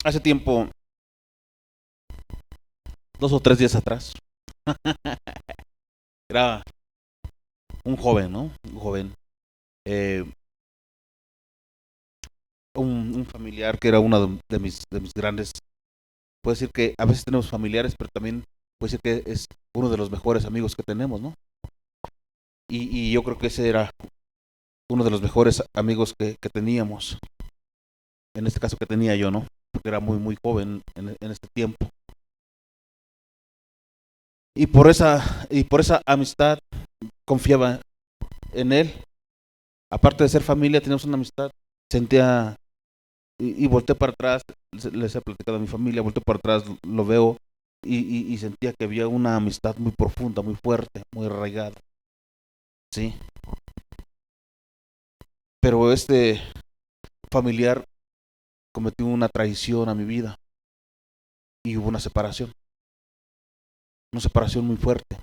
Hace tiempo, 2 o 3 días atrás, era un joven, ¿no? Un joven, eh, un familiar que era uno de mis grandes. Puedo decir que a veces tenemos familiares, pero también puede decir que es uno de los mejores amigos que tenemos, ¿no? Y yo creo que ese era uno de los mejores amigos que teníamos. En este caso que tenía yo, ¿no? Porque era muy, muy joven en este tiempo. Y por esa amistad confiaba en él. Aparte de ser familia, teníamos una amistad. Sentía y volteé para atrás, les he platicado a mi familia, volteé para atrás, lo veo y sentía que había una amistad muy profunda, muy fuerte, muy arraigada, ¿sí? Pero este familiar cometió una traición a mi vida y hubo una separación muy fuerte.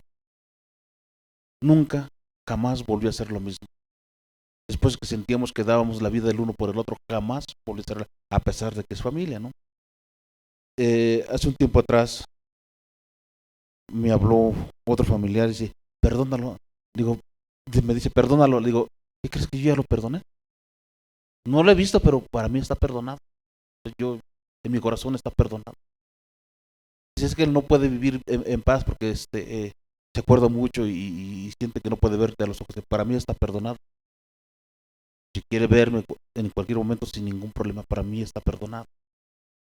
Nunca, jamás volvió a ser lo mismo. Después que sentíamos que dábamos la vida el uno por el otro, jamás volvió a ser, a pesar de que es familia, ¿no? Hace un tiempo atrás me habló otro familiar y dice, perdónalo. Digo, me dice, perdónalo. Le digo, ¿qué crees que yo ya lo perdoné? No lo he visto, pero para mí está perdonado. Yo, en mi corazón está perdonado. Dice, es que él no puede vivir en paz porque se acuerda mucho y siente que no puede verte a los ojos. Para mí está perdonado. Si quiere verme en cualquier momento sin ningún problema, para mí está perdonado.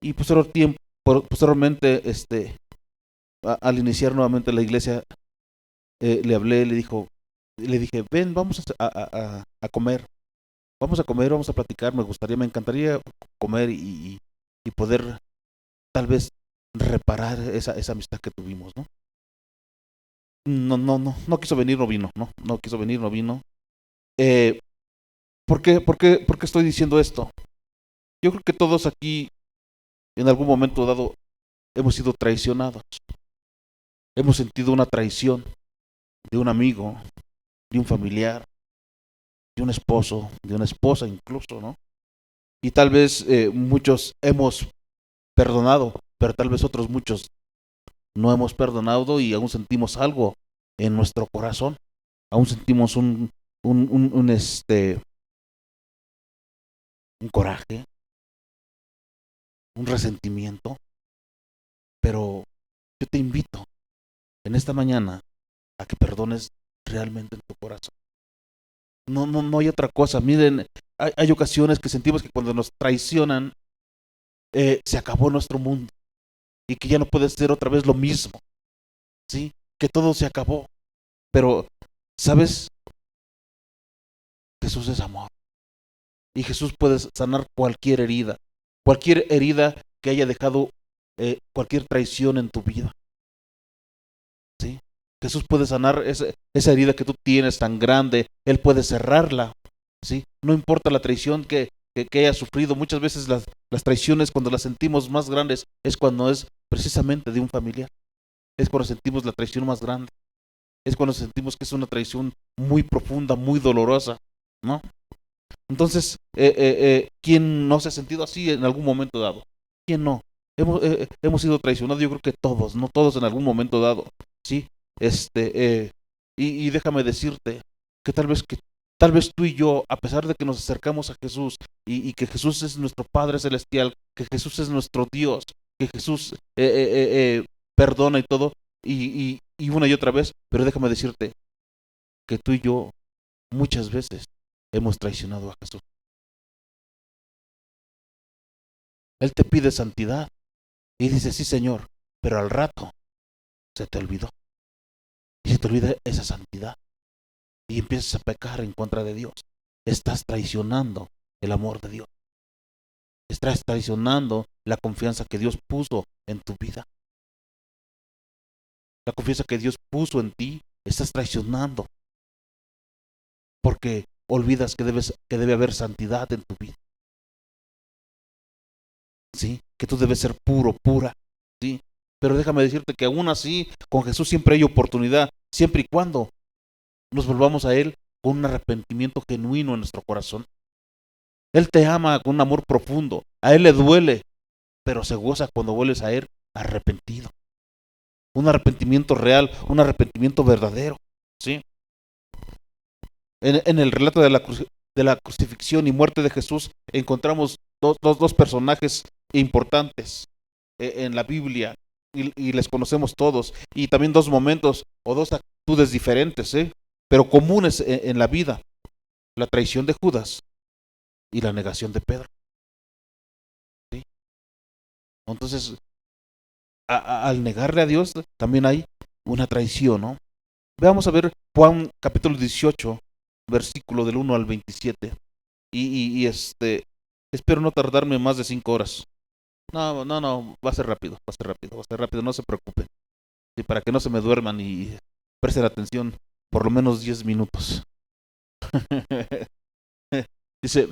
Y posteriormente, al iniciar nuevamente la iglesia, le hablé, le dije, ven, vamos a comer. Vamos a comer, vamos a platicar, me encantaría comer y poder tal vez reparar esa amistad que tuvimos, ¿no? No, no, no, no quiso venir, no vino, no, no quiso venir, no vino. Eh, ¿por qué estoy diciendo esto? Yo creo que todos aquí, en algún momento dado, hemos sido traicionados. Hemos sentido una traición de un amigo, de un familiar, de un esposo, de una esposa incluso, ¿no? Y tal vez muchos hemos perdonado, pero tal vez otros muchos no hemos perdonado y aún sentimos algo en nuestro corazón, aún sentimos un coraje, un resentimiento, pero yo te invito en esta mañana a que perdones realmente en tu corazón. No, no, no hay otra cosa. Miren, hay ocasiones que sentimos que cuando nos traicionan, se acabó nuestro mundo y que ya no puede ser otra vez lo mismo, ¿sí? Que todo se acabó. Pero, ¿sabes? Jesús es amor. Y Jesús puede sanar cualquier herida que haya dejado cualquier traición en tu vida, ¿sí? Jesús puede sanar esa herida que tú tienes tan grande, Él puede cerrarla, ¿sí? No importa la traición que hayas sufrido, muchas veces las traiciones cuando las sentimos más grandes es cuando es precisamente de un familiar, es cuando sentimos la traición más grande, es cuando sentimos que es una traición muy profunda, muy dolorosa, ¿no? Entonces, ¿quién no se ha sentido así en algún momento dado? ¿Quién no? Hemos sido traicionados, yo creo que todos, no todos en algún momento dado, ¿sí? Y déjame decirte que tal vez tú y yo, a pesar de que nos acercamos a Jesús y que Jesús es nuestro Padre Celestial, que Jesús es nuestro Dios, que Jesús perdona y todo, y una y otra vez, pero déjame decirte que tú y yo muchas veces hemos traicionado a Jesús. Él te pide santidad y dice, sí, Señor, pero al rato se te olvidó. Y se te olvida esa santidad y empiezas a pecar en contra de Dios. Estás traicionando el amor de Dios. Estás traicionando la confianza que Dios puso en tu vida. La confianza que Dios puso en ti, estás traicionando porque olvidas que debe haber santidad en tu vida. ¿Sí? Que tú debes ser puro, pura. ¿Sí? Pero déjame decirte que aún así, con Jesús siempre hay oportunidad, siempre y cuando nos volvamos a Él con un arrepentimiento genuino en nuestro corazón. Él te ama con un amor profundo. A Él le duele pero se goza cuando vuelves a Él arrepentido. Un arrepentimiento real, un arrepentimiento verdadero, ¿sí? En el relato de la crucifixión y muerte de Jesús encontramos dos personajes importantes en la Biblia y les conocemos todos, y también dos momentos o dos actitudes diferentes, pero comunes en la vida: la traición de Judas y la negación de Pedro, ¿sí? Entonces, al negarle a Dios también hay una traición, ¿no? Veamos a ver Juan capítulo 18, versículo del 1 al 27. Espero no tardarme más de 5 horas. No, va a ser rápido, no se preocupen. Sí, para que no se me duerman y presten atención por lo menos 10 minutos. Dice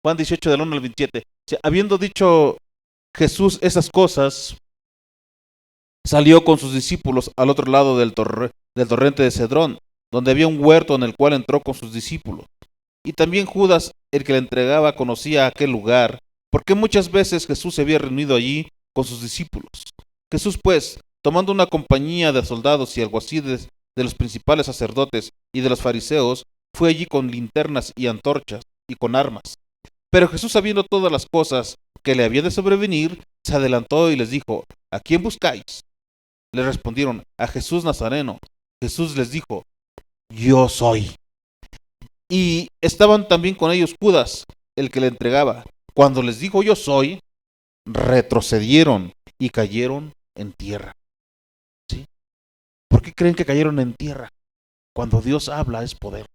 Juan 18 del 1 al 27. Habiendo dicho Jesús esas cosas, salió con sus discípulos al otro lado del torrente de Cedrón, donde había un huerto en el cual entró con sus discípulos. Y también Judas, el que le entregaba, conocía aquel lugar, porque muchas veces Jesús se había reunido allí con sus discípulos. Jesús, pues, tomando una compañía de soldados y alguaciles de los principales sacerdotes y de los fariseos, fue allí con linternas y antorchas y con armas. Pero Jesús, sabiendo todas las cosas que le habían de sobrevenir, se adelantó y les dijo: ¿A quién buscáis? Le respondieron: a Jesús Nazareno. Jesús les dijo: yo soy. Y estaban también con ellos Judas, el que le entregaba. Cuando les dijo yo soy, retrocedieron y cayeron en tierra. ¿Sí? ¿Por qué creen que cayeron en tierra? Cuando Dios habla es poder.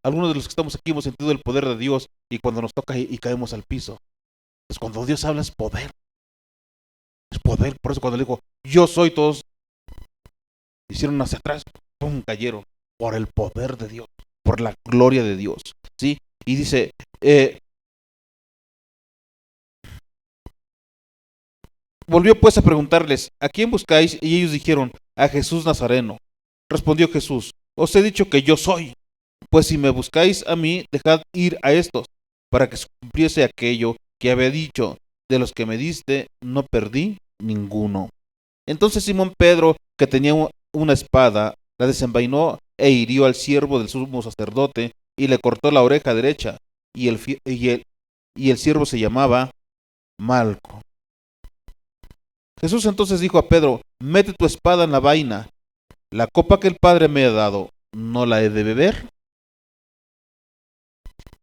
Algunos de los que estamos aquí hemos sentido el poder de Dios, y cuando nos toca y caemos al piso. Pues cuando Dios habla es poder. Es poder. Por eso cuando le dijo yo soy, todos hicieron hacia atrás, ¡pum!, cayeron. Por el poder de Dios, por la gloria de Dios, ¿sí? Y dice, volvió pues a preguntarles: ¿a quién buscáis? Y ellos dijeron: a Jesús Nazareno. Respondió Jesús: os he dicho que yo soy. Pues si me buscáis a mí, dejad ir a estos, para que se cumpliese aquello que había dicho: de los que me diste, no perdí ninguno. Entonces Simón Pedro, que tenía una espada, la desenvainó e hirió al siervo del sumo sacerdote y le cortó la oreja derecha. Y el siervo se llamaba Malco. Jesús entonces dijo a Pedro: mete tu espada en la vaina. La copa que el Padre me ha dado, ¿no la he de beber?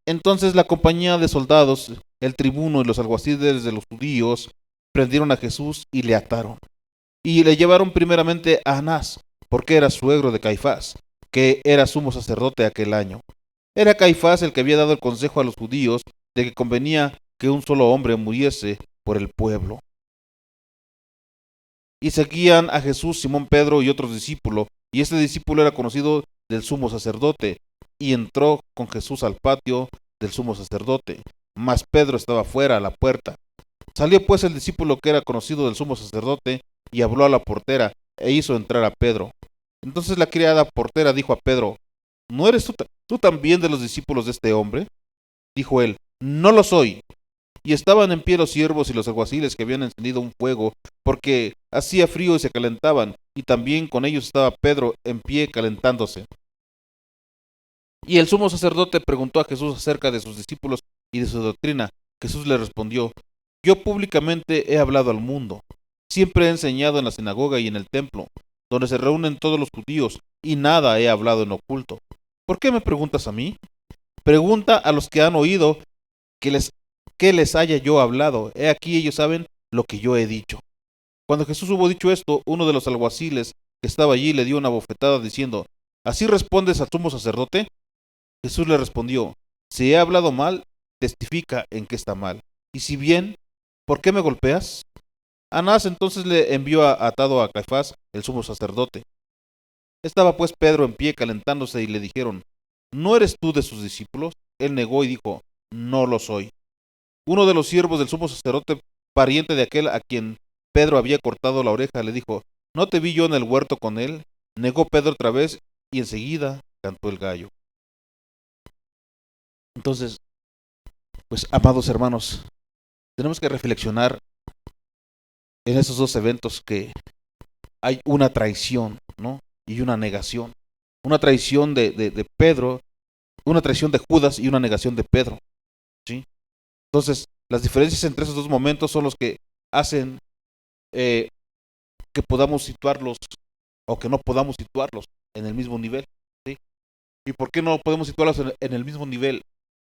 Entonces la compañía de soldados, el tribuno y los alguaciles de los judíos prendieron a Jesús y le ataron. Y le llevaron primeramente a Anás, porque era suegro de Caifás, que era sumo sacerdote aquel año. Era Caifás el que había dado el consejo a los judíos de que convenía que un solo hombre muriese por el pueblo. Y seguían a Jesús Simón Pedro y otros discípulos, y este discípulo era conocido del sumo sacerdote, y entró con Jesús al patio del sumo sacerdote, mas Pedro estaba fuera a la puerta. Salió pues el discípulo que era conocido del sumo sacerdote, y habló a la portera, e hizo entrar a Pedro. Entonces la criada portera dijo a Pedro: ¿no eres tú también de los discípulos de este hombre? Dijo él: no lo soy. Y estaban en pie los siervos y los alguaciles que habían encendido un fuego, porque hacía frío y se calentaban, y también con ellos estaba Pedro en pie calentándose. Y el sumo sacerdote preguntó a Jesús acerca de sus discípulos y de su doctrina. Jesús le respondió: yo públicamente he hablado al mundo. Siempre he enseñado en la sinagoga y en el templo, donde se reúnen todos los judíos, y nada he hablado en oculto. ¿Por qué me preguntas a mí? Pregunta a los que han oído que les haya yo hablado. He aquí ellos saben lo que yo he dicho. Cuando Jesús hubo dicho esto, uno de los alguaciles que estaba allí le dio una bofetada diciendo: ¿así respondes al sumo sacerdote? Jesús le respondió: si he hablado mal, testifica en que está mal. Y si bien, ¿por qué me golpeas? Anás entonces le envió atado a Caifás, el sumo sacerdote. Estaba pues Pedro en pie calentándose, y le dijeron: ¿no eres tú de sus discípulos? Él negó y dijo: no lo soy. Uno de los siervos del sumo sacerdote, pariente de aquel a quien Pedro había cortado la oreja, le dijo: ¿no te vi yo en el huerto con él? Negó Pedro otra vez, y enseguida cantó el gallo. Entonces, pues, amados hermanos, tenemos que reflexionar en esos dos eventos, que hay una traición, ¿no? Y una negación. Una traición de Pedro, una traición de Judas y una negación de Pedro, ¿sí? Entonces, las diferencias entre esos dos momentos son los que hacen eh, que podamos situarlos o que no podamos situarlos en el mismo nivel, ¿sí? ¿Y por qué no podemos situarlos en el mismo nivel?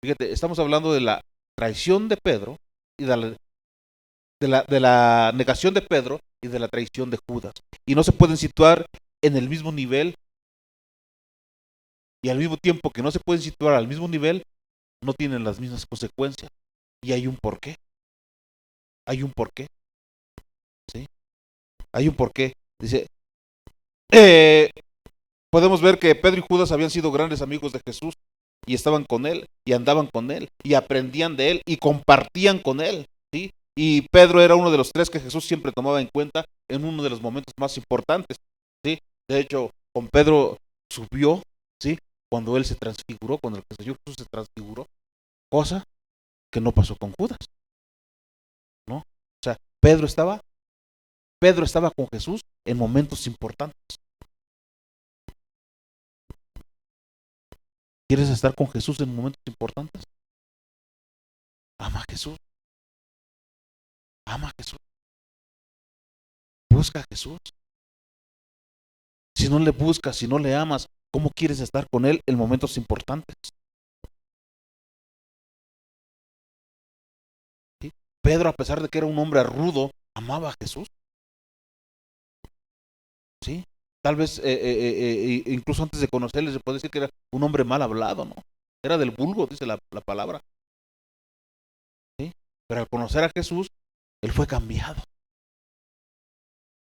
Fíjate, estamos hablando de la traición de Pedro y de la negación de Pedro y de la traición de Judas. Y no se pueden situar en el mismo nivel, y al mismo tiempo que no se pueden situar al mismo nivel, no tienen las mismas consecuencias. Y hay un porqué. Hay un porqué, ¿sí? Hay un porqué. Dice, eh, podemos ver que Pedro y Judas habían sido grandes amigos de Jesús y estaban con él y andaban con él y aprendían de él y compartían con él, ¿sí? Y Pedro era uno de los tres que Jesús siempre tomaba en cuenta en uno de los momentos más importantes, ¿sí? De hecho, con Pedro subió, ¿sí? Cuando él se transfiguró, cuando el Señor Jesús se transfiguró, cosa que no pasó con Judas, ¿no? O sea, Pedro estaba con Jesús en momentos importantes. ¿Quieres estar con Jesús en momentos importantes? Ama a Jesús, ama a Jesús, busca a Jesús. Si no le buscas, si no le amas, ¿cómo quieres estar con Él en momentos importantes? ¿Sí? Pedro, a pesar de que era un hombre rudo, amaba a Jesús, ¿sí? Tal vez, incluso antes de conocerle, se puede decir que era un hombre mal hablado, ¿no? Era del vulgo, dice la palabra, ¿sí? Pero al conocer a Jesús, él fue cambiado.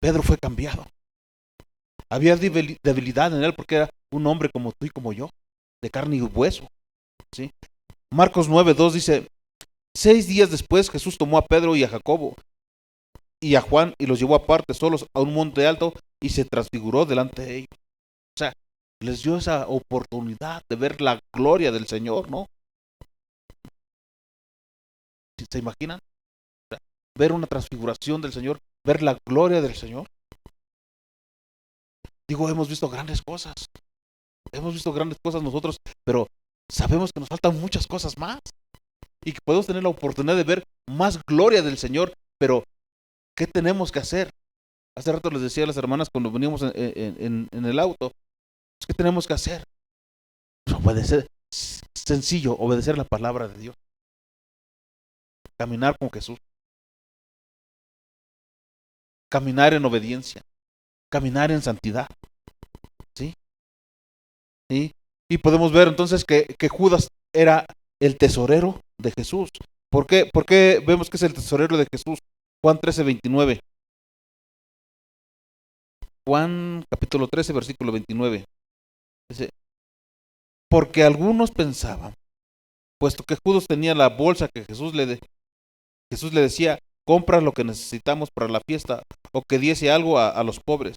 Pedro fue cambiado. Había debilidad en él porque era un hombre como tú y como yo, de carne y hueso, ¿sí? Marcos 9:2 dice, 6 días después Jesús tomó a Pedro y a Jacobo y a Juan y los llevó aparte solos a un monte alto y se transfiguró delante de ellos. O sea, les dio esa oportunidad de ver la gloria del Señor, ¿no? ¿Se imaginan? O sea, ver una transfiguración del Señor, ver la gloria del Señor. Digo, hemos visto grandes cosas nosotros, pero sabemos que nos faltan muchas cosas más y que podemos tener la oportunidad de ver más gloria del Señor, pero ¿qué tenemos que hacer? Hace rato les decía a las hermanas cuando veníamos en el auto, ¿qué tenemos que hacer? Pues obedecer, sencillo, obedecer la palabra de Dios, caminar con Jesús, caminar en obediencia, caminar en santidad, ¿sí? ¿Sí? Y podemos ver entonces que Judas era el tesorero de Jesús. ¿Por qué vemos que es el tesorero de Jesús? Juan 13:29. Juan capítulo 13, versículo 29. Dice, porque algunos pensaban, puesto que Judas tenía la bolsa que Jesús le decía, compra lo que necesitamos para la fiesta, o que diese algo a los pobres.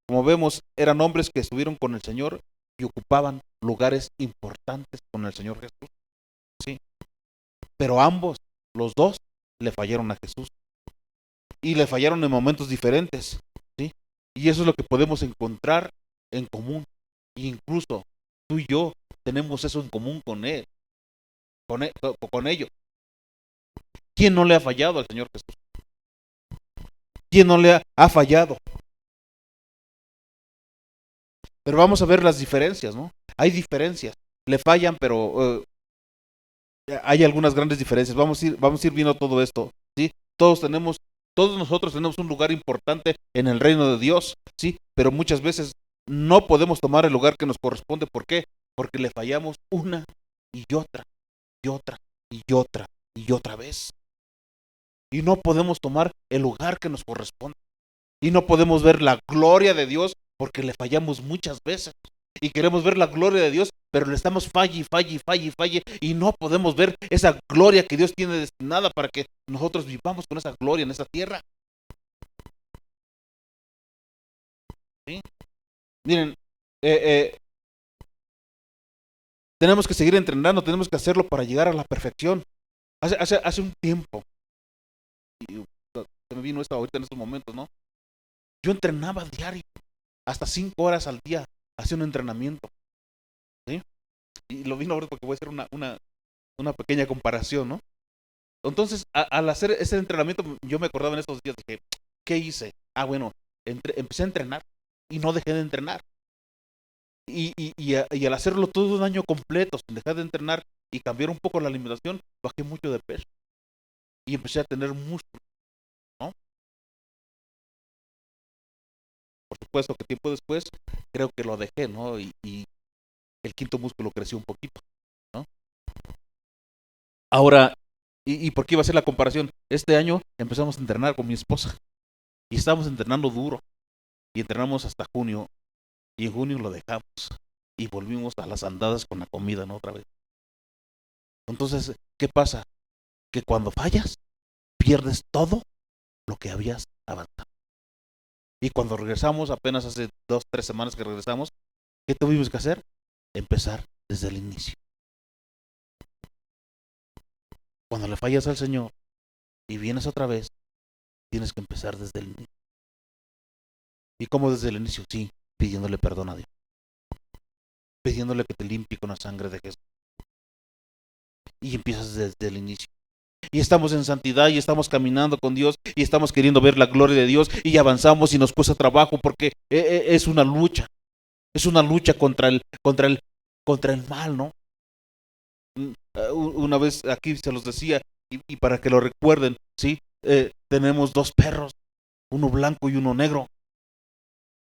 Como vemos, eran hombres que estuvieron con el Señor y ocupaban lugares importantes con el Señor Jesús, ¿sí? Pero ambos, los dos, le fallaron a Jesús. Y le fallaron en momentos diferentes, ¿sí? Y eso es lo que podemos encontrar en común. E incluso tú y yo tenemos eso en común con él, con ellos. ¿Quién no le ha fallado al Señor Jesús? ¿Quién no le ha fallado? Pero vamos a ver las diferencias, ¿no? Hay diferencias. Le fallan, pero hay algunas grandes diferencias. Vamos a ir viendo todo esto, ¿sí? Todos nosotros tenemos un lugar importante en el reino de Dios, ¿sí? Pero muchas veces no podemos tomar el lugar que nos corresponde. ¿Por qué? Porque le fallamos una y otra, y otra, y otra, y otra vez. Y no podemos tomar el lugar que nos corresponde. Y no podemos ver la gloria de Dios porque le fallamos muchas veces. Y queremos ver la gloria de Dios, pero le estamos falle, y no podemos ver esa gloria que Dios tiene destinada para que nosotros vivamos con esa gloria en esta tierra. ¿Sí? Miren, tenemos que seguir entrenando, tenemos que hacerlo para llegar a la perfección. Hace un tiempo, y se me vino esto ahorita en estos momentos, ¿no? Yo entrenaba diario, hasta 5 horas al día, hacía un entrenamiento, ¿sí? Y lo vino ahora porque voy a hacer una pequeña comparación, ¿no? Entonces, al hacer ese entrenamiento, yo me acordaba en estos días, dije, ¿qué hice? Bueno, empecé a entrenar y no dejé de entrenar. Y al hacerlo todo un año completo, sin dejar de entrenar y cambiar un poco la alimentación, bajé mucho de peso y empecé a tener músculo, ¿no? Por supuesto que tiempo después creo que lo dejé, ¿no? Y el quinto músculo creció un poquito, ¿no? Ahora, ¿y por qué iba a ser la comparación? Este año empezamos a entrenar con mi esposa y estábamos entrenando duro y entrenamos hasta junio y en junio lo dejamos y volvimos a las andadas con la comida, ¿no? Otra vez. Entonces, ¿qué pasa? Que cuando fallas, pierdes todo lo que habías avanzado. Y cuando regresamos, apenas hace 2, 3 semanas que regresamos, ¿qué tuvimos que hacer? Empezar desde el inicio. Cuando le fallas al Señor y vienes otra vez, tienes que empezar desde el inicio. ¿Y cómo desde el inicio? Sí, pidiéndole perdón a Dios, pidiéndole que te limpie con la sangre de Jesús. Y empiezas desde el inicio. Y estamos en santidad y estamos caminando con Dios y estamos queriendo ver la gloria de Dios y avanzamos y nos cuesta trabajo porque es una lucha. Es una lucha contra el mal, ¿no? Una vez aquí se los decía y para que lo recuerden, ¿sí? Tenemos 2 perros, uno blanco y uno negro.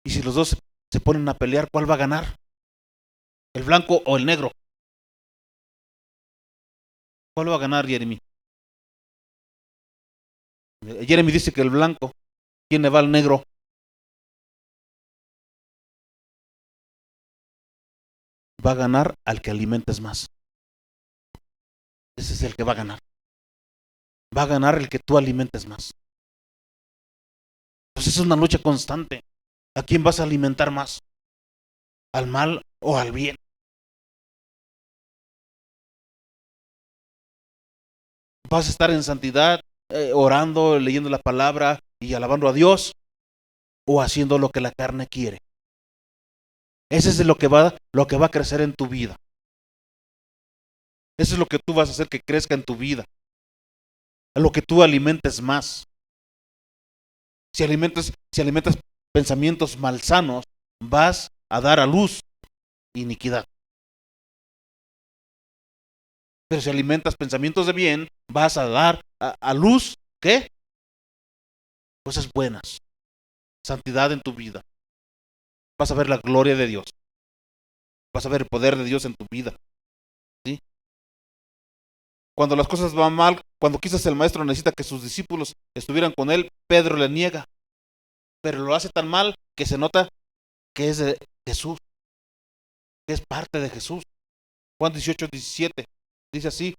Y si los dos se ponen a pelear, ¿cuál va a ganar? ¿El blanco o el negro? ¿Cuál va a ganar, Jeremy? Jeremy dice que el blanco. ¿Quién le va al negro? Va a ganar al que alimentes más. Ese es el que va a ganar. Va a ganar el que tú alimentes más. Pues es una lucha constante. ¿A quién vas a alimentar más? ¿Al mal o al bien? ¿Vas a estar en santidad, orando, leyendo la palabra y alabando a Dios? ¿O haciendo lo que la carne quiere? Ese es lo que va a crecer en tu vida. Eso es lo que tú vas a hacer que crezca en tu vida. A lo que tú alimentes más. Si alimentas pensamientos malsanos, vas a dar a luz iniquidad. Pero si alimentas pensamientos de bien, vas a dar a luz, ¿qué? Cosas buenas, santidad en tu vida. Vas a ver la gloria de Dios. Vas a ver el poder de Dios en tu vida. ¿Sí? Cuando las cosas van mal, cuando quizás el maestro necesita que sus discípulos estuvieran con él, Pedro le niega. Pero lo hace tan mal que se nota que es de Jesús, que es parte de Jesús. Juan 18:17 dice así: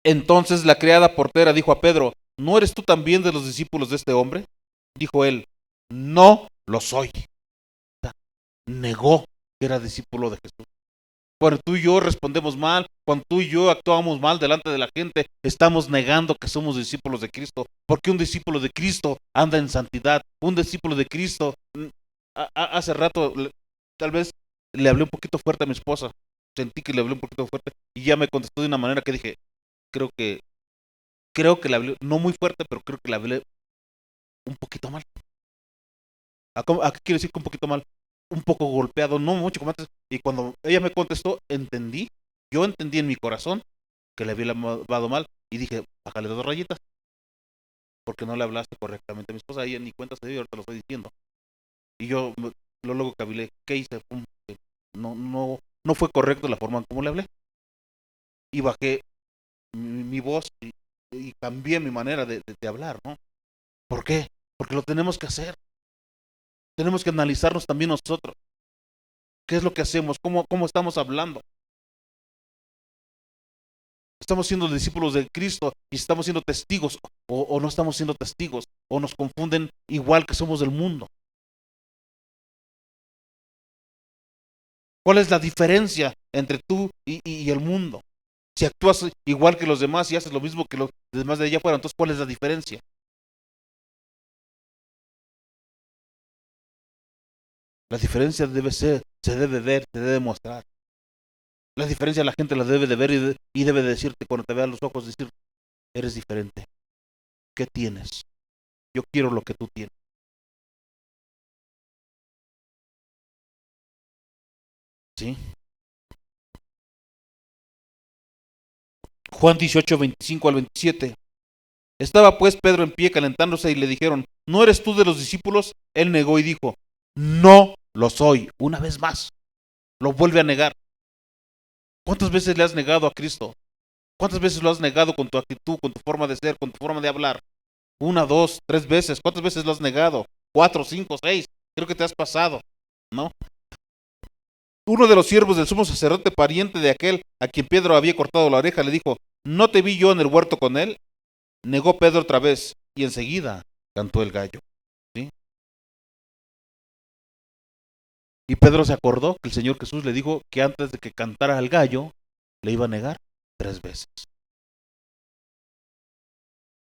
entonces la criada portera dijo a Pedro, ¿no eres tú también de los discípulos de este hombre? Dijo él, no lo soy. O sea, negó que era discípulo de Jesús. Cuando tú y yo respondemos mal, cuando tú y yo actuamos mal delante de la gente, estamos negando que somos discípulos de Cristo, porque un discípulo de Cristo anda en santidad. Un discípulo de Cristo, hace rato tal vez le hablé un poquito fuerte a mi esposa, sentí que le hablé un poquito fuerte y ya me contestó de una manera que dije, creo que le hablé, no muy fuerte, pero creo que le hablé un poquito mal. ¿A qué quiere decir que un poquito mal? Un poco golpeado, no mucho como antes. Y cuando ella me contestó, yo entendí en mi corazón que le había hablado mal y dije, bájale 2 rayitas, porque no le hablaste correctamente a mi esposa. Ella ni cuenta se dio, ahorita lo estoy diciendo. Y yo luego cavilé, ¿qué hice? No, no, no fue correcto la forma en cómo le hablé. Y bajé mi voz y cambié mi manera de hablar, ¿no? ¿Por qué? Porque lo tenemos que hacer. Tenemos que analizarnos también nosotros. ¿Qué es lo que hacemos? ¿Cómo estamos hablando? ¿Estamos siendo discípulos de Cristo y estamos siendo testigos o no estamos siendo testigos? ¿O nos confunden igual que somos del mundo? ¿Cuál es la diferencia entre tú y el mundo? Si actúas igual que los demás y haces lo mismo que los demás de allá afuera, entonces ¿cuál es la diferencia? La diferencia debe ser, se debe ver, se debe mostrar. La diferencia la gente la debe de ver y debe de decirte cuando te vea a los ojos, decir, eres diferente. ¿Qué tienes? Yo quiero lo que tú tienes. ¿Sí? Juan 18, 25 al 27. Estaba pues Pedro en pie calentándose y le dijeron, ¿no eres tú de los discípulos? Él negó y dijo, no lo soy. Una vez más, lo vuelve a negar. ¿Cuántas veces le has negado a Cristo? ¿Cuántas veces lo has negado con tu actitud, con tu forma de ser, con tu forma de hablar? Una, dos, tres veces. ¿Cuántas veces lo has negado? Cuatro, cinco, seis. Creo que te has pasado, ¿no? Uno de los siervos del sumo sacerdote, pariente de aquel a quien Pedro había cortado la oreja, le dijo, ¿no te vi yo en el huerto con él? Negó Pedro otra vez y enseguida cantó el gallo. ¿Sí? Y Pedro se acordó que el Señor Jesús le dijo que antes de que cantara el gallo, le iba a negar tres veces.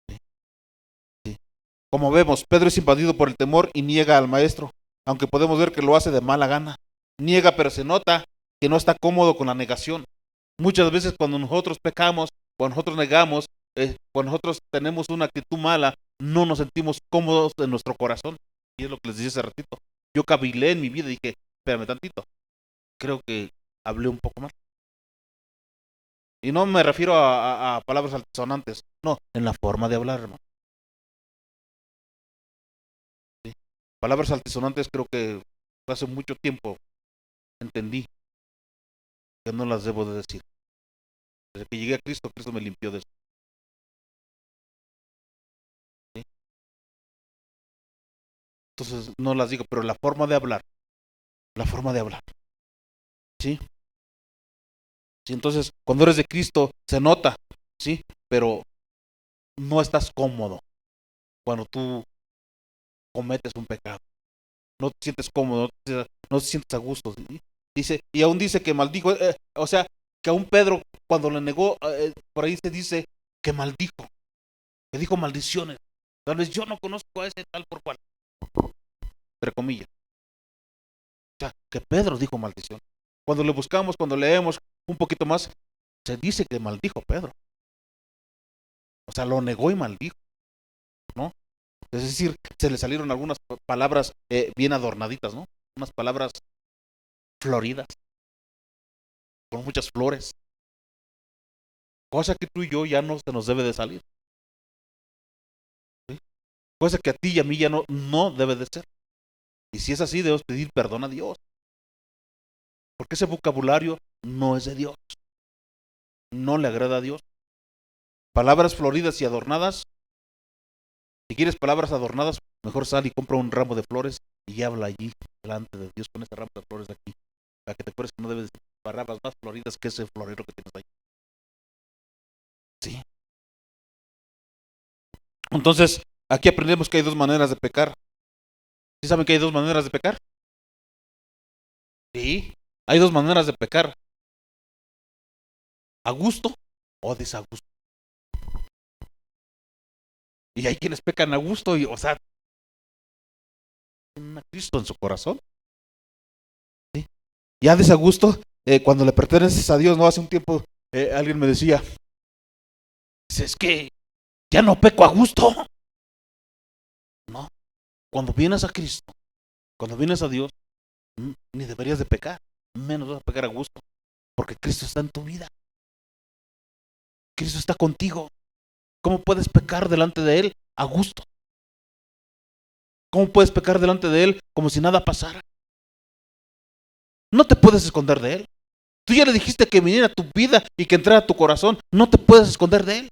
¿Sí? ¿Sí? Como vemos, Pedro es invadido por el temor y niega al maestro, aunque podemos ver que lo hace de mala gana. Niega, pero se nota que no está cómodo con la negación. Muchas veces cuando nosotros pecamos, cuando nosotros negamos, cuando nosotros tenemos una actitud mala, no nos sentimos cómodos en nuestro corazón. Y es lo que les decía hace ratito. Yo cavilé en mi vida y dije, espérame tantito, creo que hablé un poco mal. Y no me refiero a palabras altisonantes, no, en la forma de hablar, hermano. ¿Sí? Palabras altisonantes creo que hace mucho tiempo entendí que no las debo de decir. Desde que llegué a Cristo, Cristo me limpió de eso. ¿Sí? Entonces no las digo, pero la forma de hablar, ¿sí? Sí, entonces cuando eres de Cristo se nota, ¿sí? Pero no estás cómodo cuando tú cometes un pecado. No te sientes cómodo, no te sientes a gusto. ¿Sí? Dice, y aún dice que maldijo, o sea, que aún Pedro cuando le negó, por ahí se dice que maldijo, que dijo maldiciones. Tal vez yo no conozco a ese tal por cual, entre comillas. O sea, que Pedro dijo maldición. Cuando le buscamos, cuando leemos un poquito más, se dice que maldijo Pedro. O sea, lo negó y maldijo, ¿no? Es decir, se le salieron algunas palabras bien adornaditas, ¿no? Unas palabras floridas, con muchas flores. Cosa que tú y yo ya no se nos debe de salir. ¿Sí? Cosa que a ti y a mí ya no debe de ser. Y si es así, debemos pedir perdón a Dios. Porque ese vocabulario no es de Dios. No le agrada a Dios. Palabras floridas y adornadas. Si quieres palabras adornadas, mejor sal y compra un ramo de flores y habla allí delante de Dios con ese ramo de flores de aquí. Para que te acuerdes que no debes decir palabras más floridas que ese florero que tienes ahí. Sí. Entonces, aquí aprendemos que hay dos maneras de pecar. ¿Sí saben que hay dos maneras de pecar? Sí. Hay dos maneras de pecar. A gusto o desagusto. Y hay quienes pecan a gusto y, o sea, tienen a Cristo en su corazón. ¿Sí? Ya desagusto, cuando le perteneces a Dios, no hace un tiempo alguien me decía, es que ya no peco a gusto. No, cuando vienes a Cristo, cuando vienes a Dios, ni deberías de pecar, menos vas a pecar a gusto, porque Cristo está en tu vida, Cristo está contigo. ¿Cómo puedes pecar delante de Él a gusto? ¿Cómo puedes pecar delante de Él como si nada pasara? No te puedes esconder de Él. Tú ya le dijiste que viniera a tu vida y que entrara a tu corazón. No te puedes esconder de Él.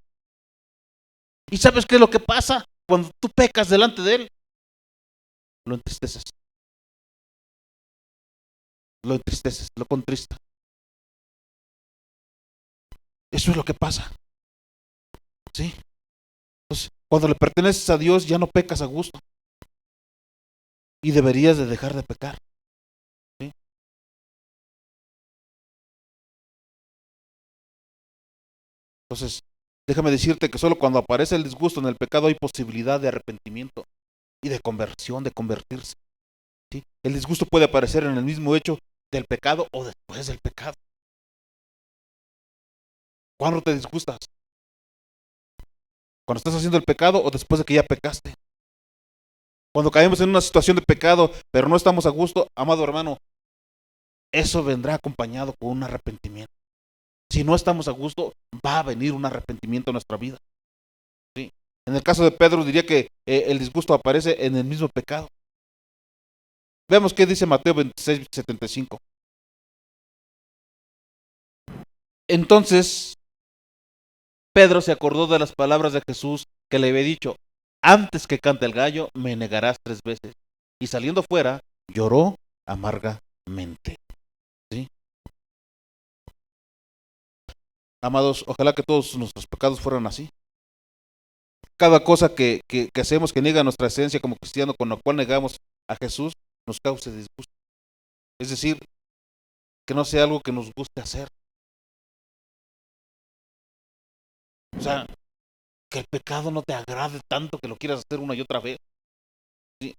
¿Y sabes qué es lo que pasa cuando tú pecas delante de Él? Lo entristeces, lo contristas. Eso es lo que pasa. ¿Sí? Entonces, cuando le perteneces a Dios ya no pecas a gusto y deberías de dejar de pecar. ¿Sí? Entonces, déjame decirte que solo cuando aparece el disgusto en el pecado hay posibilidad de arrepentimiento y de conversión, de convertirse. ¿Sí? El disgusto puede aparecer en el mismo hecho del pecado o después del pecado. ¿Cuándo te disgustas? ¿Cuando estás haciendo el pecado o después de que ya pecaste? Cuando caemos en una situación de pecado, pero no estamos a gusto, amado hermano, eso vendrá acompañado con un arrepentimiento. Si no estamos a gusto, va a venir un arrepentimiento en nuestra vida. ¿Sí? En el caso de Pedro, diría que el disgusto aparece en el mismo pecado. Veamos qué dice Mateo 26:75. Entonces, Pedro se acordó de las palabras de Jesús que le había dicho: antes que cante el gallo, me negarás 3 veces. Y saliendo fuera, lloró amargamente. ¿Sí? Amados, ojalá que todos nuestros pecados fueran así. Cada cosa que hacemos que niega nuestra esencia como cristiano, con la cual negamos a Jesús, nos cause disgusto. Es decir, que no sea algo que nos guste hacer. O sea, que el pecado no te agrade tanto que lo quieras hacer una y otra vez. ¿Sí?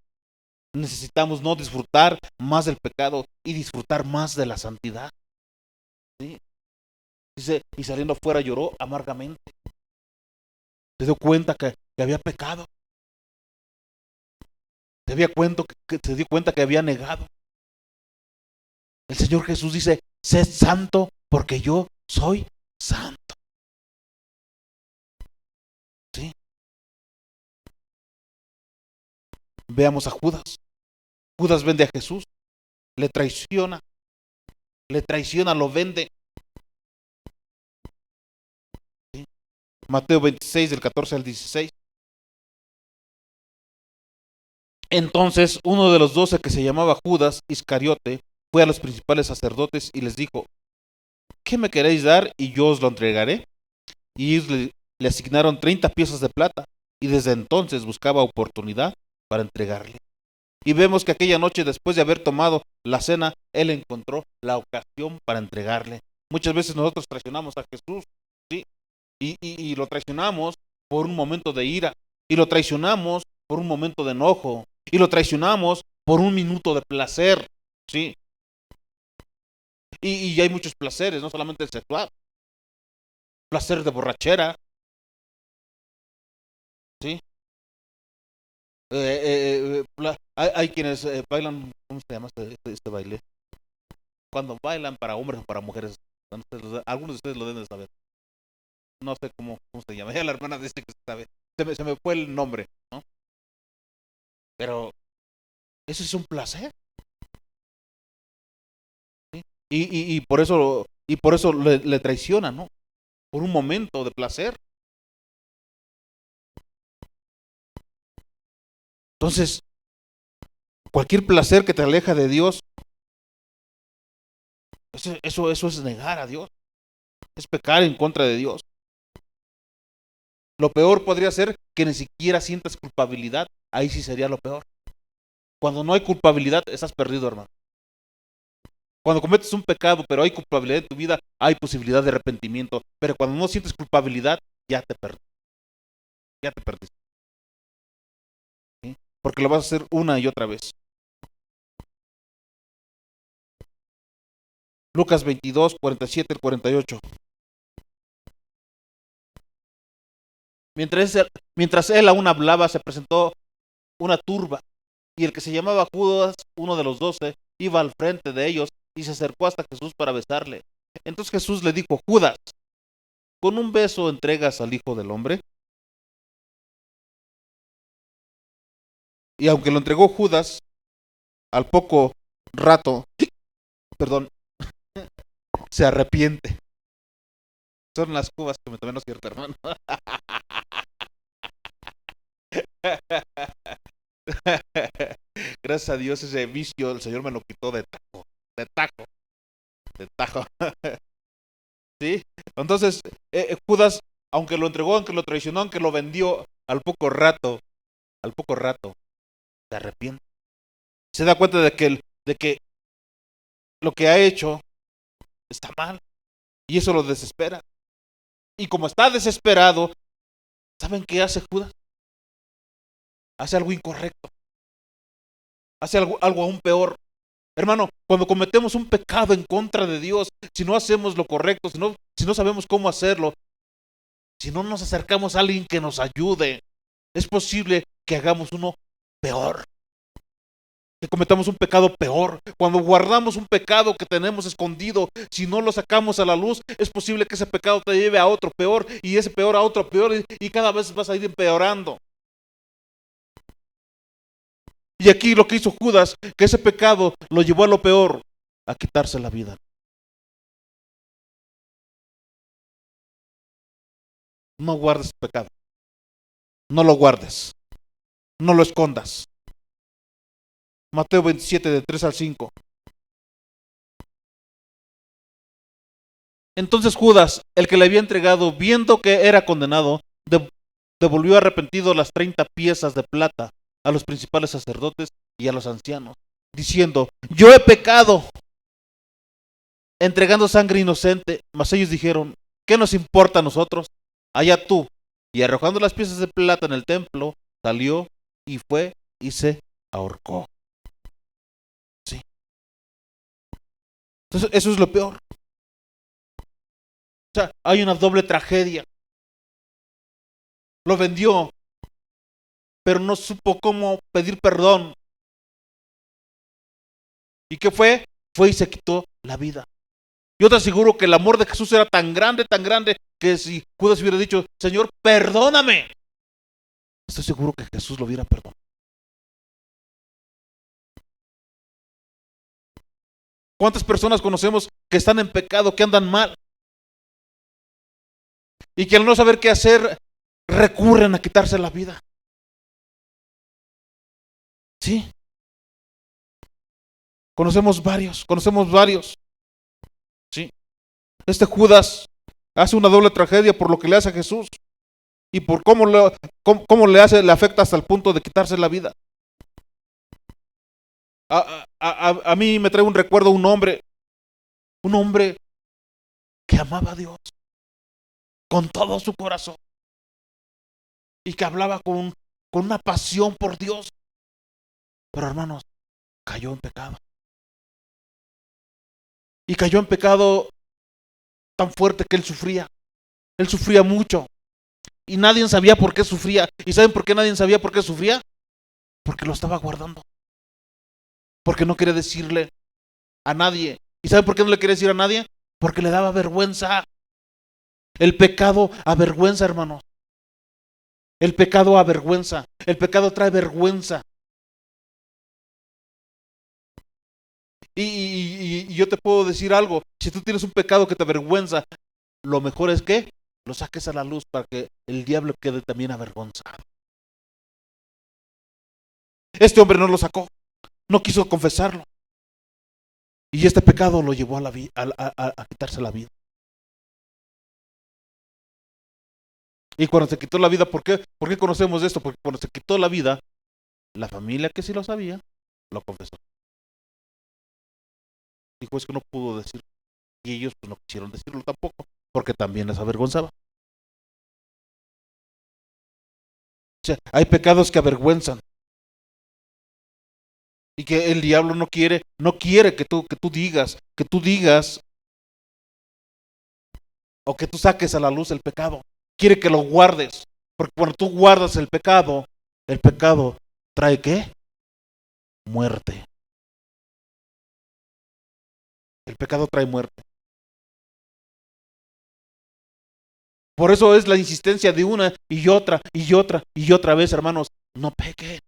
Necesitamos no disfrutar más del pecado y disfrutar más de la santidad. ¿Sí? Dice, y saliendo fuera lloró amargamente. Se dio cuenta que había pecado. Se dio cuenta que había negado. El Señor Jesús dice: sed santo porque yo soy santo. ¿Sí? Veamos a Judas. Judas vende a Jesús, le traiciona, lo vende. ¿Sí? Mateo 26, del 14 al 16. Entonces uno de los 12, que se llamaba Judas Iscariote, fue a los principales sacerdotes y les dijo: ¿qué me queréis dar y yo os lo entregaré? Y ellos le asignaron 30 piezas de plata, y desde entonces buscaba oportunidad para entregarle. Y vemos que aquella noche, después de haber tomado la cena, él encontró la ocasión para entregarle. Muchas veces nosotros traicionamos a Jesús, ¿sí? Y lo traicionamos por un momento de ira, y lo traicionamos por un momento de enojo, y lo traicionamos por un minuto de placer, ¿sí? Y hay muchos placeres, no solamente el sexual, placer de borrachera, ¿sí? Hay quienes bailan, ¿cómo se llama este baile? Cuando bailan para hombres o para mujeres. Algunos de ustedes lo deben de saber. No sé cómo se llama. Ya la hermana dice que se sabe. Se me fue el nombre, ¿no? Pero eso es un placer. ¿Sí? Y por eso le traiciona, ¿no? Por un momento de placer. Entonces, cualquier placer que te aleja de Dios, eso es negar a Dios. Es pecar en contra de Dios. Lo peor podría ser que ni siquiera sientas culpabilidad. Ahí sí sería lo peor. Cuando no hay culpabilidad, estás perdido, hermano. Cuando cometes un pecado, pero hay culpabilidad en tu vida, hay posibilidad de arrepentimiento. Pero cuando no sientes culpabilidad, ya te perdiste. Ya te perdiste. ¿Sí? Porque lo vas a hacer una y otra vez. Lucas 22, 47 al 48. Mientras él aún hablaba, se presentó una turba, y el que se llamaba Judas, uno de los 12, iba al frente de ellos y se acercó hasta Jesús para besarle. Entonces Jesús le dijo: Judas, ¿con un beso entregas al Hijo del Hombre? Y aunque lo entregó Judas, al poco rato, perdón, se arrepiente. Son las cubas que me tomé, no es cierto, hermano. Gracias a Dios, ese vicio el Señor me lo quitó de taco, de taco, de tajo. ¿Sí? Entonces, Judas, aunque lo entregó, aunque lo traicionó, aunque lo vendió, al poco rato, se arrepiente. Se da cuenta de que lo que ha hecho está mal, y eso lo desespera. Y como está desesperado, ¿saben qué hace Judas? Hace algo incorrecto. Hace algo aún peor. Hermano, cuando cometemos un pecado en contra de Dios, si no hacemos lo correcto, si no sabemos cómo hacerlo, si no nos acercamos a alguien que nos ayude, es posible que hagamos uno peor, que cometamos un pecado peor. Cuando guardamos un pecado que tenemos escondido, si no lo sacamos a la luz, es posible que ese pecado te lleve a otro peor, y ese peor a otro peor, y cada vez vas a ir empeorando. Y aquí lo que hizo Judas, que ese pecado lo llevó a lo peor, a quitarse la vida. No guardes pecado, no lo guardes, no lo escondas. Mateo 27, de 3 al 5. Entonces Judas, el que le había entregado, viendo que era condenado, devolvió arrepentido las 30 piezas de plata a los principales sacerdotes y a los ancianos, diciendo: yo he pecado, entregando sangre inocente. Mas ellos dijeron: ¿qué nos importa a nosotros? Allá tú. Y arrojando las piezas de plata en el templo, salió y fue y se ahorcó. Sí. Entonces, eso es lo peor. O sea, hay una doble tragedia. Lo vendió, pero no supo cómo pedir perdón. ¿Y qué fue? Fue y se quitó la vida. Yo te aseguro que el amor de Jesús era tan grande, que si Judas hubiera dicho: Señor, perdóname, estoy seguro que Jesús lo hubiera perdonado. ¿Cuántas personas conocemos que están en pecado, que andan mal? Y que al no saber qué hacer, recurren a quitarse la vida. Sí, conocemos varios. Sí. Este Judas hace una doble tragedia por lo que le hace a Jesús y por cómo le afecta hasta el punto de quitarse la vida. A mí me trae un recuerdo un hombre que amaba a Dios con todo su corazón y que hablaba con una pasión por Dios. Pero hermanos, cayó en pecado. Y cayó en pecado tan fuerte que él sufría. Él sufría mucho. Y nadie sabía por qué sufría. ¿Y saben por qué nadie sabía por qué sufría? Porque lo estaba guardando. Porque no quería decirle a nadie. ¿Y saben por qué no le quería decir a nadie? Porque le daba vergüenza. El pecado avergüenza, hermanos. El pecado avergüenza. El pecado trae vergüenza. Y yo te puedo decir algo. Si tú tienes un pecado que te avergüenza, lo mejor es que lo saques a la luz para que el diablo quede también avergonzado. Este hombre no lo sacó. No quiso confesarlo. Y este pecado lo llevó a quitarse la vida. Y cuando se quitó la vida, ¿por qué conocemos esto? Porque cuando se quitó la vida, la familia que sí lo sabía, lo confesó. Dijo: es que no pudo decirlo. Y ellos pues no quisieron decirlo tampoco, porque también les avergonzaba. O sea, hay pecados que avergüenzan. Y que el diablo no quiere que tú digas, o que tú saques a la luz el pecado. Quiere que lo guardes. Porque cuando tú guardas el pecado trae ¿qué? Muerte. El pecado trae muerte. Por eso es la insistencia de una y otra y otra y otra vez, hermanos. No peque.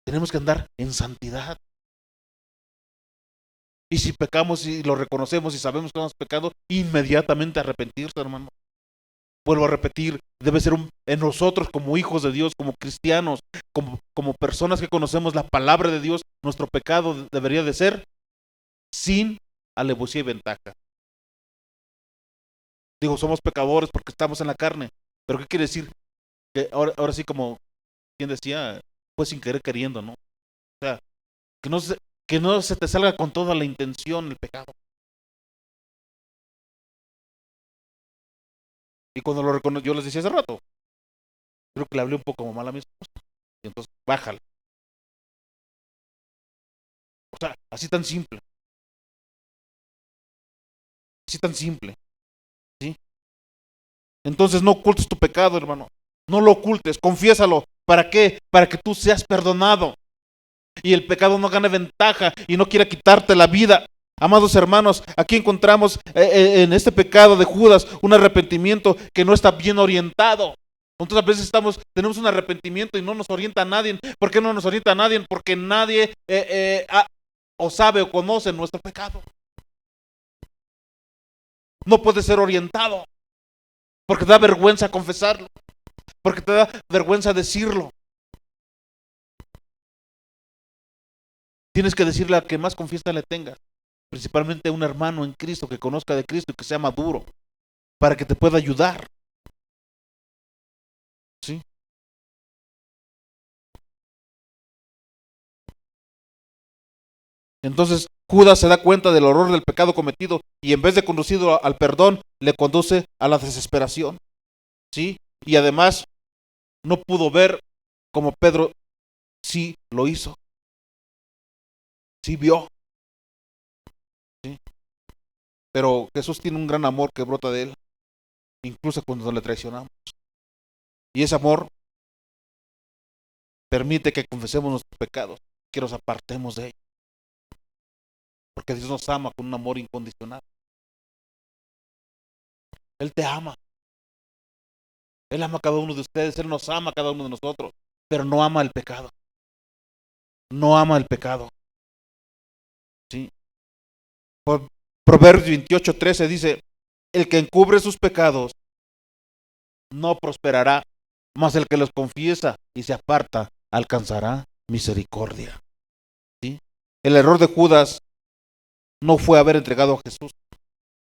Tenemos que andar en santidad. Y si pecamos y lo reconocemos y sabemos que hemos pecado, inmediatamente arrepentirse, hermano. Vuelvo a repetir, debe ser en nosotros como hijos de Dios, como cristianos, como personas que conocemos la palabra de Dios, nuestro pecado debería de ser sin alevosía y ventaja. Digo, somos pecadores porque estamos en la carne, pero ¿qué quiere decir? Que ahora sí, como quien decía, pues sin querer queriendo, ¿no? O sea, que no se te salga con toda la intención el pecado. Y cuando lo reconoció, yo les decía hace rato, creo que le hablé un poco como mal a mi esposa. Y entonces, bájale. O sea, así tan simple. Así tan simple. ¿Sí? Entonces no ocultes tu pecado, hermano. No lo ocultes, confiésalo. ¿Para qué? Para que tú seas perdonado. Y el pecado no gane ventaja y no quiera quitarte la vida. Amados hermanos, aquí encontramos en este pecado de Judas un arrepentimiento que no está bien orientado. Entonces a veces tenemos un arrepentimiento y no nos orienta a nadie. ¿Por qué no nos orienta a nadie? Porque nadie o sabe o conoce nuestro pecado. No puede ser orientado porque te da vergüenza confesarlo, porque te da vergüenza decirlo. Tienes que decirle al que más confianza le tengas, principalmente a un hermano en Cristo que conozca de Cristo y que sea maduro, para que te pueda ayudar. ¿Sí? Entonces Judas se da cuenta del horror del pecado cometido y en vez de conducirlo al perdón, le conduce a la desesperación. ¿Sí? Y además no pudo ver como Pedro sí lo hizo. Sí vio. ¿Sí? Pero Jesús tiene un gran amor que brota de él, incluso cuando le traicionamos. Y ese amor permite que confesemos nuestros pecados, que nos apartemos de ellos. Porque Dios nos ama con un amor incondicional. Él te ama. Él ama a cada uno de ustedes. Él nos ama a cada uno de nosotros. Pero no ama el pecado. No ama el pecado. ¿Sí? Por Proverbios 28:13 dice: el que encubre sus pecados no prosperará, mas el que los confiesa y se aparta alcanzará misericordia. ¿Sí? El error de Judas no fue haber entregado a Jesús.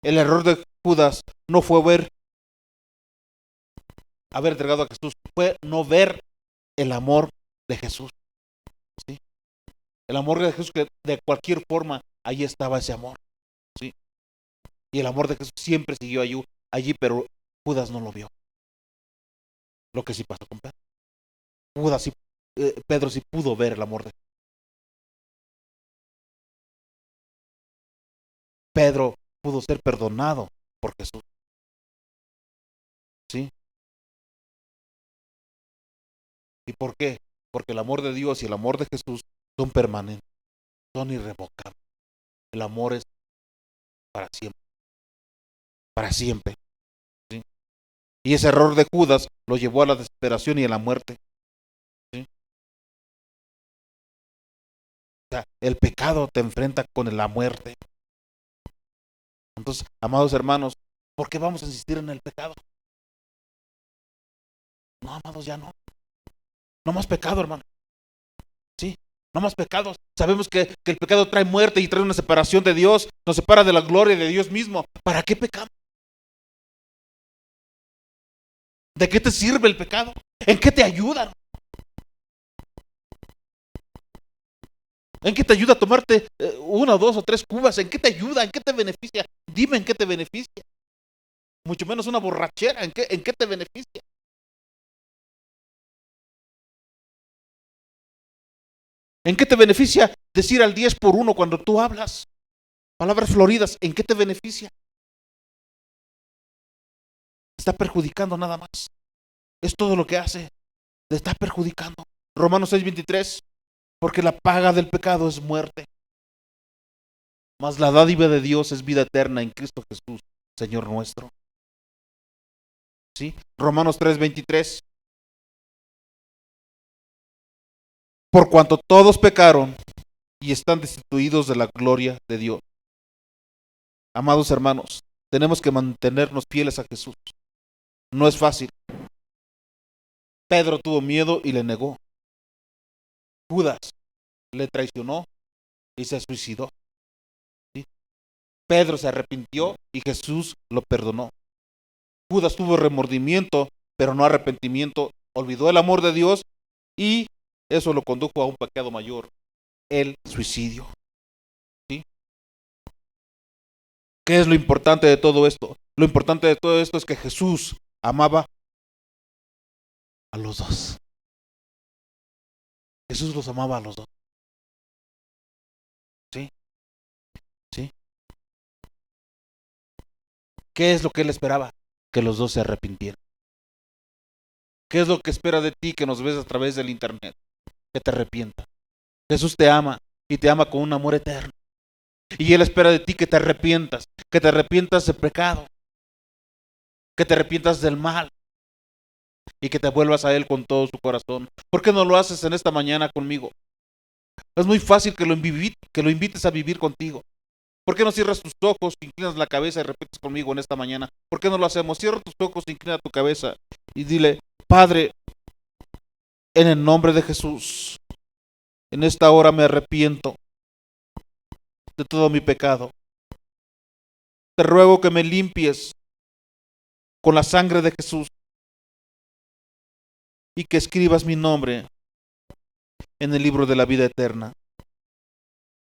El error de Judas no fue haber entregado a Jesús, fue no ver el amor de Jesús. ¿Sí? El amor de Jesús, que de cualquier forma ahí estaba ese amor. ¿Sí? Y el amor de Jesús siempre siguió allí, pero Judas no lo vio. Lo que sí pasó con Pedro. Pedro sí pudo ver el amor de Jesús. Pedro pudo ser perdonado por Jesús. ¿Sí? ¿Y por qué? Porque el amor de Dios y el amor de Jesús son permanentes, son irrevocables. El amor es para siempre, para siempre. ¿Sí? Y ese error de Judas lo llevó a la desesperación y a la muerte. ¿Sí? O sea, el pecado te enfrenta con la muerte. Entonces, amados hermanos, ¿por qué vamos a insistir en el pecado? No, amados, ya no. No más pecado, hermano. Sí, no más pecados. Sabemos que el pecado trae muerte y trae una separación de Dios, nos separa de la gloria de Dios mismo. ¿Para qué pecamos? ¿De qué te sirve el pecado? ¿En qué te ayuda? ¿En qué te ayuda a tomarte una, dos o tres cubas? ¿En qué te ayuda? ¿En qué te beneficia? Dime en qué te beneficia. Mucho menos una borrachera. ¿En qué te beneficia? ¿En qué te beneficia decir al 10 por 1 cuando tú hablas? Palabras floridas, ¿en qué te beneficia? Te está perjudicando nada más. Es todo lo que hace. Te está perjudicando. Romanos 6:23, porque la paga del pecado es muerte, mas la dádiva de Dios es vida eterna en Cristo Jesús, Señor nuestro. ¿Sí? Romanos 3:23, por cuanto todos pecaron y están destituidos de la gloria de Dios. Amados hermanos, tenemos que mantenernos fieles a Jesús. No es fácil. Pedro tuvo miedo y le negó. Judas le traicionó y se suicidó. ¿Sí? Pedro se arrepintió y Jesús lo perdonó. Judas tuvo remordimiento, pero no arrepentimiento. Olvidó el amor de Dios y eso lo condujo a un pecado mayor, el suicidio. ¿Sí? ¿Qué es lo importante de todo esto? Lo importante de todo esto es que Jesús amaba a los dos. Jesús los amaba a los dos. ¿Sí? ¿Sí? ¿Qué es lo que él esperaba? Que los dos se arrepintieran. ¿Qué es lo que espera de ti que nos ves a través del internet? Que te arrepientas. Jesús te ama y te ama con un amor eterno. Y Él espera de ti que te arrepientas del pecado, que te arrepientas del mal y que te vuelvas a Él con todo su corazón. ¿Por qué no lo haces en esta mañana conmigo? Es muy fácil que lo invites a vivir contigo. ¿Por qué no cierras tus ojos, inclinas la cabeza y repites conmigo en esta mañana? ¿Por qué no lo hacemos? Cierra tus ojos, inclina tu cabeza y dile: Padre, en el nombre de Jesús, en esta hora me arrepiento de todo mi pecado. Te ruego que me limpies con la sangre de Jesús y que escribas mi nombre en el libro de la vida eterna.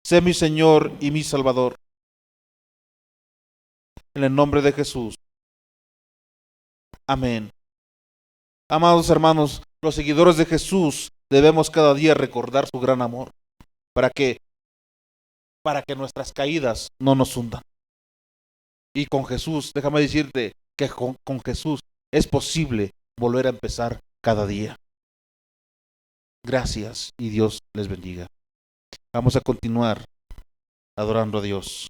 Sé mi Señor y mi Salvador. En el nombre de Jesús. Amén. Amados hermanos, los seguidores de Jesús debemos cada día recordar su gran amor. ¿Para qué? Para que nuestras caídas no nos hundan. Y con Jesús, déjame decirte que con Jesús es posible volver a empezar cada día. Gracias y Dios les bendiga. Vamos a continuar adorando a Dios.